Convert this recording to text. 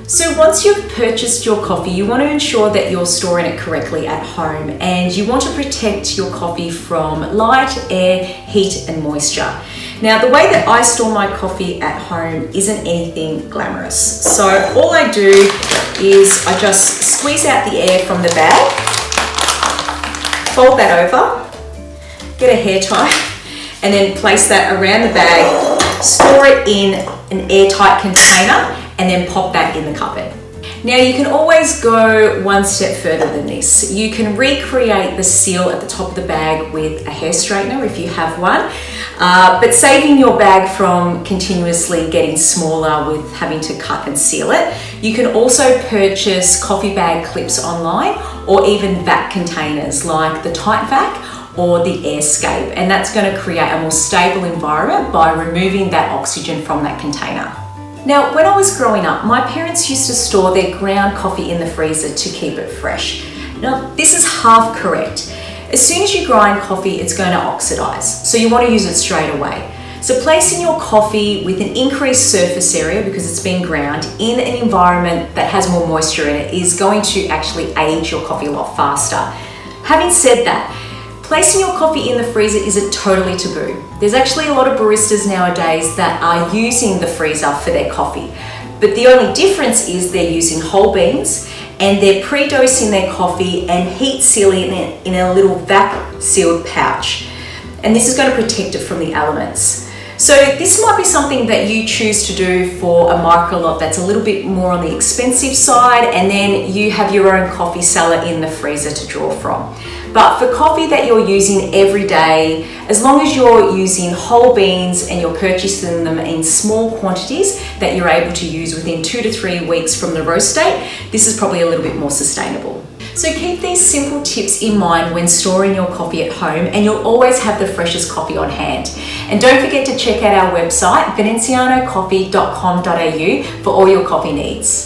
So once you've purchased your coffee, you want to ensure that you're storing it correctly at home, and you want to protect your coffee from light, air, heat and moisture. Now, the way that I store my coffee at home isn't anything glamorous. So all I do is I just squeeze out the air from the bag, fold that over, get a hair tie, and then place that around the bag, store it in an airtight container, and then pop that in the cupboard. Now you can always go one step further than this. You can recreate the seal at the top of the bag with a hair straightener if you have one, but saving your bag from continuously getting smaller with having to cut and seal it. You can also purchase coffee bag clips online, or even vac containers like the Tight Vac or the Airscape, and that's going to create a more stable environment by removing that oxygen from that container. Now, when I was growing up, my parents used to store their ground coffee in the freezer to keep it fresh. Now, this is half correct. As soon as you grind coffee, it's going to oxidize, so you want to use it straight away. So placing your coffee with an increased surface area, because it's been ground, in an environment that has more moisture in it is going to actually age your coffee a lot faster. Having said that, placing your coffee in the freezer isn't totally taboo. There's actually a lot of baristas nowadays that are using the freezer for their coffee. But the only difference is they're using whole beans, and they're pre-dosing their coffee and heat sealing it in a little vac sealed pouch. And this is going to protect it from the elements. So this might be something that you choose to do for a micro lot that's a little bit more on the expensive side, and then you have your own coffee cellar in the freezer to draw from. But for coffee that you're using every day, as long as you're using whole beans and you're purchasing them in small quantities that you're able to use within 2 to 3 weeks from the roast date, this is probably a little bit more sustainable. So keep these simple tips in mind when storing your coffee at home, and you'll always have the freshest coffee on hand. And don't forget to check out our website, venezianocoffee.com.au, for all your coffee needs.